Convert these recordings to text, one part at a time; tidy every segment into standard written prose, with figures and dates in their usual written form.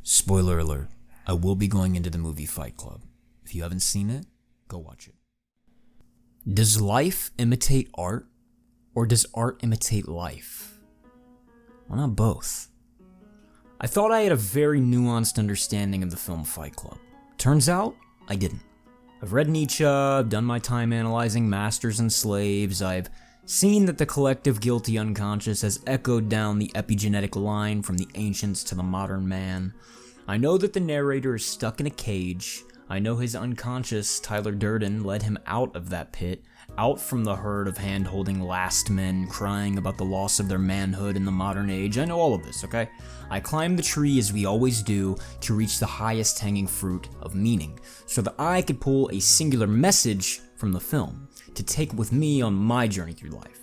Spoiler alert, I will be going into the movie Fight Club. If you haven't seen it, go watch it. Does life imitate art, or does art imitate life? Well, not both. I thought I had a very nuanced understanding of the film Fight Club. Turns out, I didn't. I've read Nietzsche, I've done my time analyzing masters and slaves, I've seen that the collective guilty unconscious has echoed down the epigenetic line from the ancients to the modern man. I know that the narrator is stuck in a cage. I know his unconscious, Tyler Durden, led him out of that pit, out from the herd of hand-holding last men crying about the loss of their manhood in the modern age. I know all of this, okay? I climbed the tree as we always do to reach the highest hanging fruit of meaning, so that I could pull a singular message from the film to take with me on my journey through life.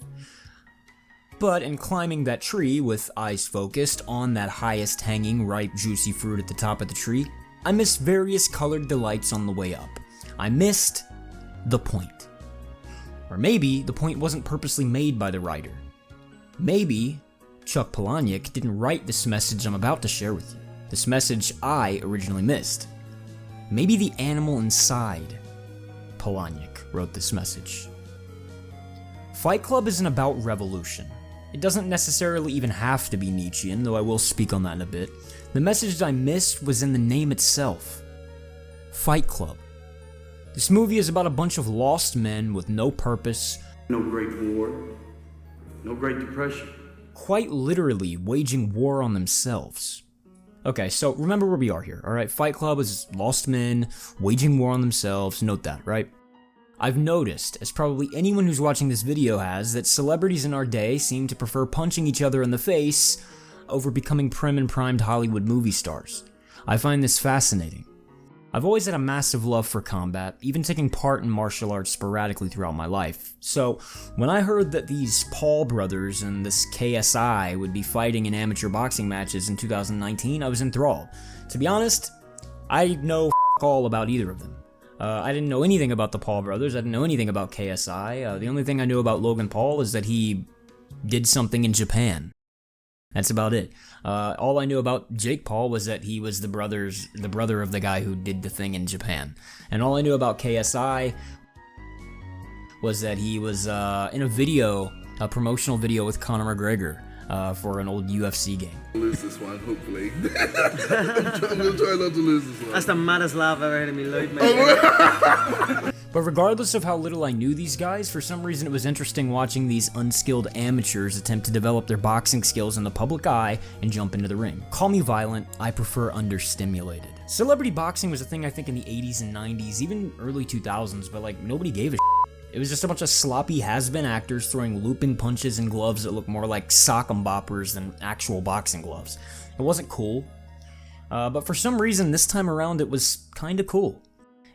But in climbing that tree with eyes focused on that highest hanging, ripe, juicy fruit at the top of the tree, I missed various colored delights on the way up. I missed the point. Or maybe the point wasn't purposely made by the writer. Maybe Chuck Palahniuk didn't write this message I'm about to share with you. This message I originally missed. Maybe the animal inside Palahniuk wrote this message. Fight Club isn't about revolution. It doesn't necessarily even have to be Nietzschean, though I will speak on that in a bit. The message I missed was in the name itself. Fight Club. This movie is about a bunch of lost men with no purpose. No Great War. No Great Depression. Quite literally waging war on themselves. Okay, so remember where we are here, alright? Fight Club is lost men waging war on themselves. Note that, right? I've noticed, as probably anyone who's watching this video has, that celebrities in our day seem to prefer punching each other in the face over becoming prim and primed Hollywood movie stars. I find this fascinating. I've always had a massive love for combat, even taking part in martial arts sporadically throughout my life. So, when I heard that these Paul brothers and this KSI would be fighting in amateur boxing matches in 2019, I was enthralled. To be honest, I know all about either of them. I didn't know anything about the Paul brothers, I didn't know anything about KSI. The only thing I knew about Logan Paul is that he did something in Japan. That's about it. All I knew about Jake Paul was that he was the brother of the guy who did the thing in Japan. And all I knew about KSI was that he was in a promotional video with Conor McGregor for an old UFC game. Lose this one, hopefully. I'm trying not to lose this one. That's the maddest laugh I've ever heard in my life, mate. But regardless of how little I knew these guys, for some reason it was interesting watching these unskilled amateurs attempt to develop their boxing skills in the public eye and jump into the ring. Call me violent, I prefer understimulated. Celebrity boxing was a thing I think in the 80s and 90s, even early 2000s, but like nobody gave a It was just a bunch of sloppy has-been actors throwing looping punches and gloves that looked more like sock 'em boppers than actual boxing gloves. It wasn't cool. But for some reason this time around it was kinda cool.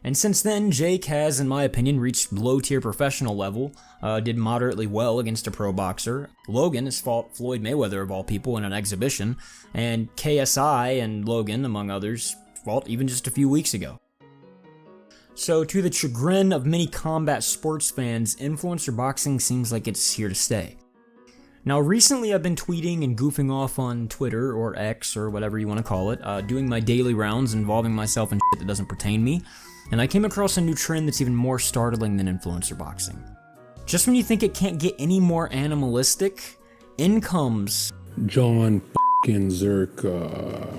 And since then, Jake has, in my opinion, reached low-tier professional level, did moderately well against a pro boxer. Logan has fought Floyd Mayweather of all people in an exhibition, and KSI and Logan, among others, fought even just a few weeks ago. So to the chagrin of many combat sports fans, influencer boxing seems like it's here to stay. Now recently I've been tweeting and goofing off on Twitter, or X, or whatever you want to call it, doing my daily rounds involving myself in shit that doesn't pertain me, and I came across a new trend that's even more startling than influencer boxing. Just when you think it can't get any more animalistic, in comes Jon Zherka.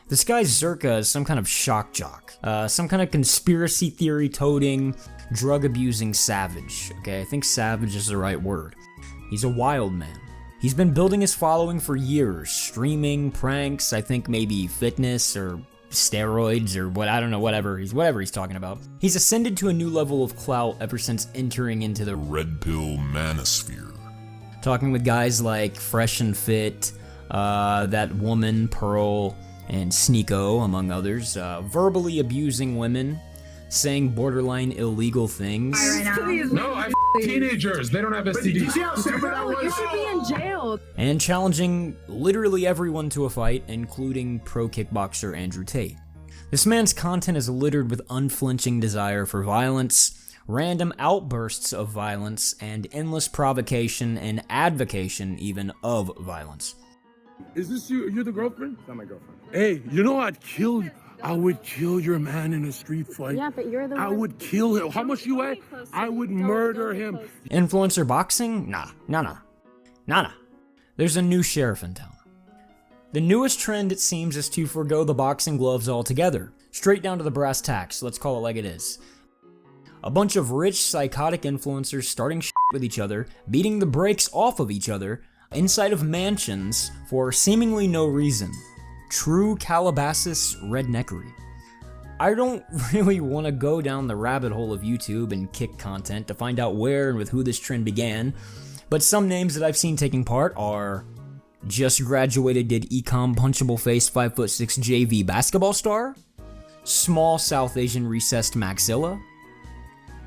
This guy Zherka is some kind of shock jock, some kind of conspiracy theory toting, drug abusing savage. Okay, I think savage is the right word. He's a wild man. He's been building his following for years, streaming, pranks, I think maybe fitness or steroids or what, I don't know, whatever he's talking about. He's ascended to a new level of clout ever since entering into the red pill manosphere. Talking with guys like Fresh and Fit, that woman Pearl, and Sneeko, among others, verbally abusing women, saying borderline illegal things. No, I teenagers. They don't have STDs. You should be in jail. And challenging literally everyone to a fight, including pro kickboxer Andrew Tate. This man's content is littered with unflinching desire for violence, random outbursts of violence, and endless provocation and advocation even of violence. Is this you? You're the girlfriend? It's not my girlfriend. Hey, you know I would kill your man in a street fight. Yeah, but you're the I one. would kill him. How much you weigh? I would murder him. Influencer boxing? Nah. There's a new sheriff in town. The newest trend, it seems, is to forgo the boxing gloves altogether. Straight down to the brass tacks, let's call it like it is. A bunch of rich, psychotic influencers starting shit with each other, beating the brakes off of each other, inside of mansions for seemingly no reason. True Calabasas redneckery. I don't really want to go down the rabbit hole of YouTube and kick content to find out where and with who this trend began, but some names that I've seen taking part are just graduated did ecom punchable face 5'6" JV basketball star, small South Asian recessed maxilla,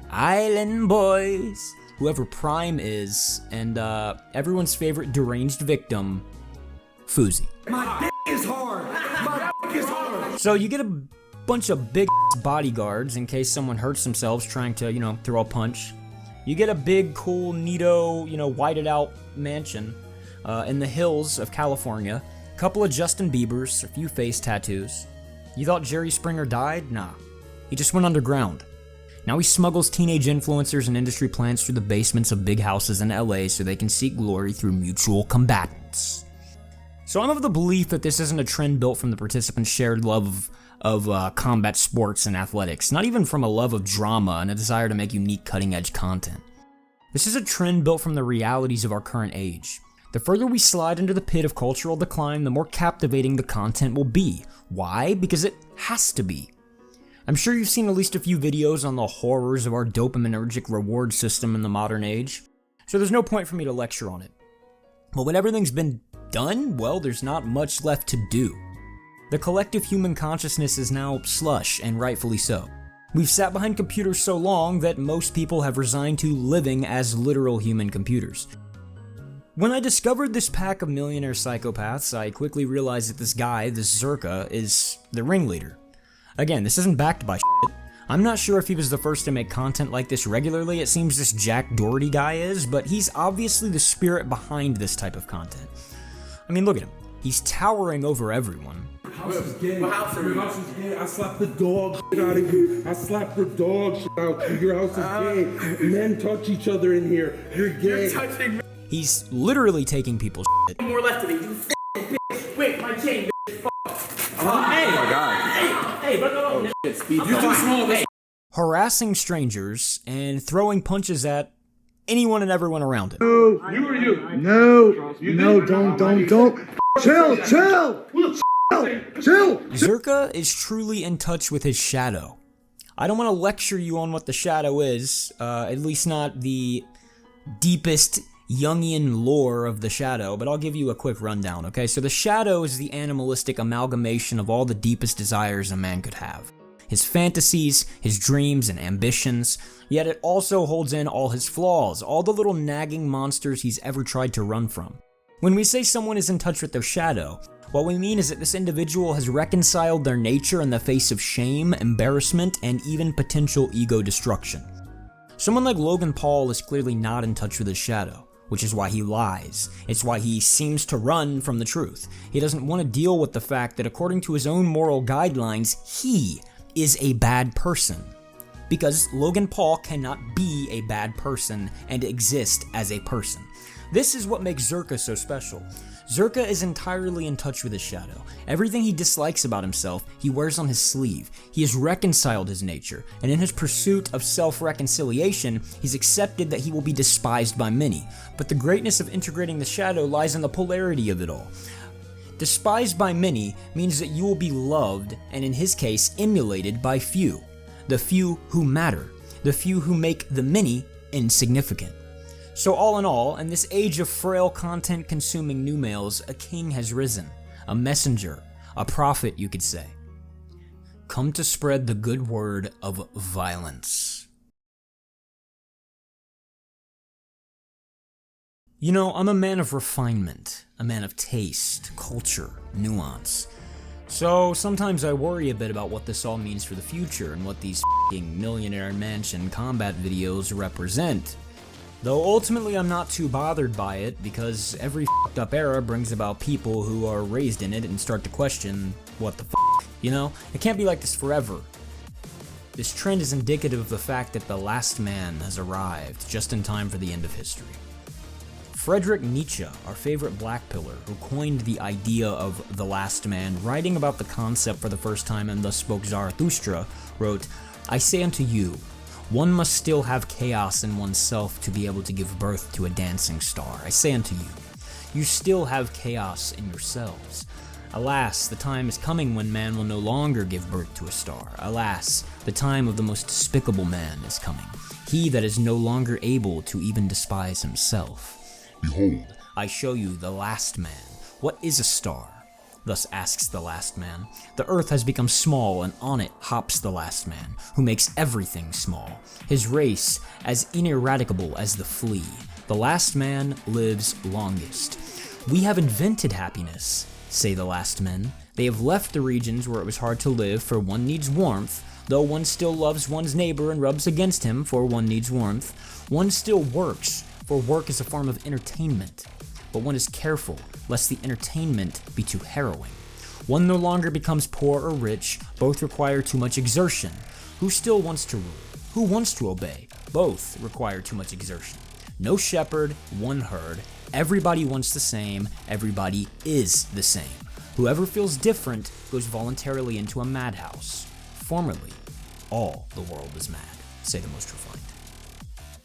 Island Boys, whoever Prime is, and everyone's favorite deranged victim, Fousey. My dick is hard. My dick is hard. So you get a bunch of big bodyguards in case someone hurts themselves trying to, throw a punch. You get a big, cool, neato, whited out mansion in the hills of California. A couple of Justin Biebers, a few face tattoos. You thought Jerry Springer died? Nah. He just went underground. Now he smuggles teenage influencers and industry plants through the basements of big houses in LA so they can seek glory through mutual combatants. So I'm of the belief that this isn't a trend built from the participants' shared love of combat sports and athletics, not even from a love of drama and a desire to make unique cutting-edge content. This is a trend built from the realities of our current age. The further we slide into the pit of cultural decline, the more captivating the content will be. Why? Because it has to be. I'm sure you've seen at least a few videos on the horrors of our dopaminergic reward system in the modern age, so there's no point for me to lecture on it. But when everything's been done, well, there's not much left to do. The collective human consciousness is now slush, and rightfully so. We've sat behind computers so long that most people have resigned to living as literal human computers. When I discovered this pack of millionaire psychopaths, I quickly realized that this guy, this Zherka, is the ringleader. Again, this isn't backed by shit. I'm not sure if he was the first to make content like this regularly. It seems this Jack Doherty guy is, but he's obviously the spirit behind this type of content. I mean, look at him. He's towering over everyone. House is gay. Your house is gay. I slapped the dog shit out of you. I slapped the dog shit out of you. Your house is gay. Men touch each other in here. You're gay. You're touching me. He's literally taking people's shit. More left of me, you f***ing bitch. Wait, my chain, bitch. Fuck. Oh my god. Hey, but no. You're too small, bitch. Harassing strangers and throwing punches at anyone and everyone around him. You or you? No, don't. Chill. Zherka is truly in touch with his shadow. I don't want to lecture you on what the shadow is, at least not the deepest Jungian lore of the shadow, but I'll give you a quick rundown, okay? So the shadow is the animalistic amalgamation of all the deepest desires a man could have. His fantasies, his dreams, and ambitions, yet it also holds in all his flaws, all the little nagging monsters he's ever tried to run from. When we say someone is in touch with their shadow, what we mean is that this individual has reconciled their nature in the face of shame, embarrassment, and even potential ego destruction. Someone like Logan Paul is clearly not in touch with his shadow, which is why he lies. It's why he seems to run from the truth. He doesn't want to deal with the fact that according to his own moral guidelines, he is a bad person. Because Logan Paul cannot be a bad person and exist as a person. This is what makes Zherka so special. Zherka is entirely in touch with his shadow. Everything he dislikes about himself, he wears on his sleeve. He has reconciled his nature, and in his pursuit of self-reconciliation, he's accepted that he will be despised by many. But the greatness of integrating the shadow lies in the polarity of it all. Despised by many means that you will be loved, and in his case, emulated by few. The few who matter. The few who make the many insignificant. So all in all, in this age of frail content-consuming new males, a king has risen. A messenger. A prophet, you could say. Come to spread the good word of violence. You know, I'm a man of refinement. A man of taste, culture, nuance. So sometimes I worry a bit about what this all means for the future and what these f***ing millionaire mansion combat videos represent. Though ultimately I'm not too bothered by it, because every f***ed up era brings about people who are raised in it and start to question, what the f***, you know? It can't be like this forever. This trend is indicative of the fact that the last man has arrived just in time for the end of history. Friedrich Nietzsche, our favorite black pillar, who coined the idea of the last man, writing about the concept for the first time in Thus Spoke Zarathustra, wrote, "I say unto you, one must still have chaos in oneself to be able to give birth to a dancing star. I say unto you, you still have chaos in yourselves. Alas, the time is coming when man will no longer give birth to a star. Alas, the time of the most despicable man is coming, he that is no longer able to even despise himself. Behold, I show you the last man. What is a star? Thus asks the last man. The earth has become small, and on it hops the last man, who makes everything small. His race as ineradicable as the flea. The last man lives longest. We have invented happiness, say the last men. They have left the regions where it was hard to live, for one needs warmth, though one still loves one's neighbor and rubs against him, for one needs warmth. One still works, for work is a form of entertainment. But one is careful, lest the entertainment be too harrowing. One no longer becomes poor or rich, both require too much exertion. Who still wants to rule? Who wants to obey? Both require too much exertion. No shepherd, one herd, everybody wants the same, everybody is the same. Whoever feels different goes voluntarily into a madhouse. Formerly, all the world was mad, say the most refined."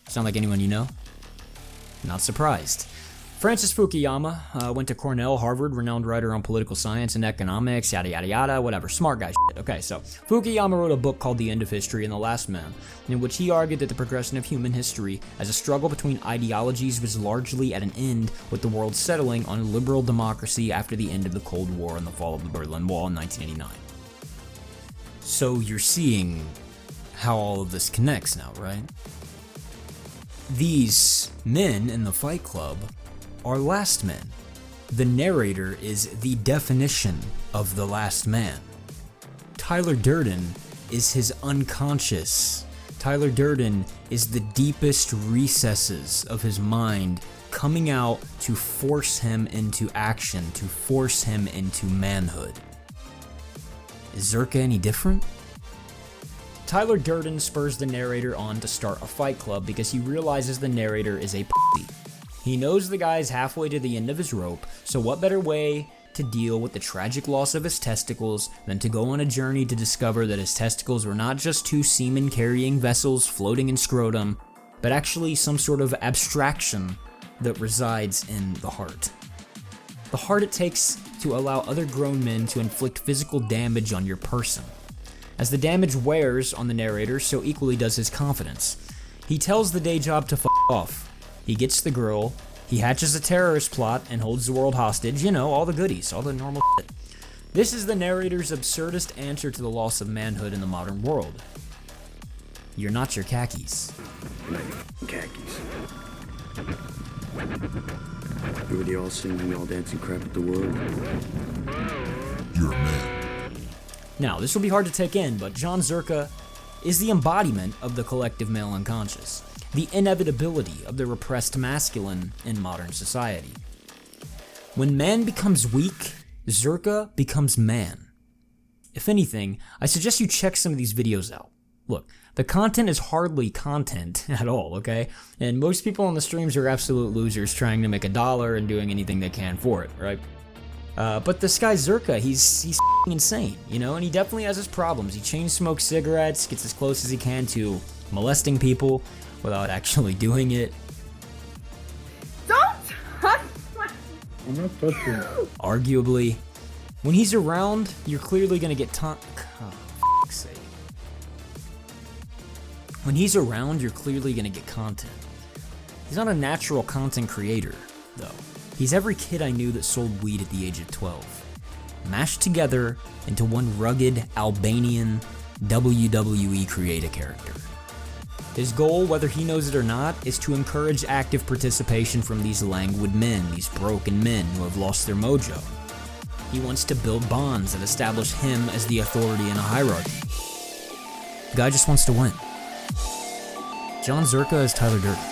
Sound like anyone you know? Not surprised. Francis Fukuyama went to Cornell, Harvard, renowned writer on political science and economics, yada yada yada, whatever, smart guy shit. Okay, so Fukuyama wrote a book called The End of History and the Last Man, in which he argued that the progression of human history as a struggle between ideologies was largely at an end, with the world settling on a liberal democracy after the end of the Cold War and the fall of the Berlin Wall in 1989. So you're seeing how all of this connects now, right? These men in the Fight Club are last men. The narrator is the definition of the last man. Tyler Durden is his unconscious. Tyler Durden is the deepest recesses of his mind coming out to force him into action, to force him into manhood. Is Zherka any different? Tyler Durden spurs the narrator on to start a fight club because he realizes the narrator is a pussy. He knows the guy's halfway to the end of his rope, so what better way to deal with the tragic loss of his testicles than to go on a journey to discover that his testicles were not just two semen-carrying vessels floating in scrotum, but actually some sort of abstraction that resides in the heart. The heart it takes to allow other grown men to inflict physical damage on your person. As the damage wears on the narrator, so equally does his confidence. He tells the day job to f*** off. He gets the girl, he hatches a terrorist plot and holds the world hostage, you know, all the goodies, all the normal shit. This is the narrator's absurdist answer to the loss of manhood in the modern world. You're not your khakis. Khakis. Everybody all singing, all dancing crap at the world. You're a man. Now, this will be hard to take in, but Jon Zherka is the embodiment of the collective male unconscious, the inevitability of the repressed masculine in modern society. When man becomes weak, Zherka becomes man. If anything, I suggest you check some of these videos out. Look, the content is hardly content at all, okay? And most people on the streams are absolute losers trying to make $1 and doing anything they can for it, right? But this guy Zherka, he's insane, you know, and he definitely has his problems. He chain smokes cigarettes, gets as close as he can to molesting people without actually doing it. Don't touch my... I'm not touching it. Arguably, when he's around, you're clearly gonna get oh, for f***'s sake. When he's around, you're clearly gonna get content. He's not a natural content creator, though. He's every kid I knew that sold weed at the age of 12, mashed together into one rugged Albanian WWE creator character. His goal, whether he knows it or not, is to encourage active participation from these languid men, these broken men who have lost their mojo. He wants to build bonds that establish him as the authority in a hierarchy. The guy just wants to win. Jon Zherka is Tyler Durden.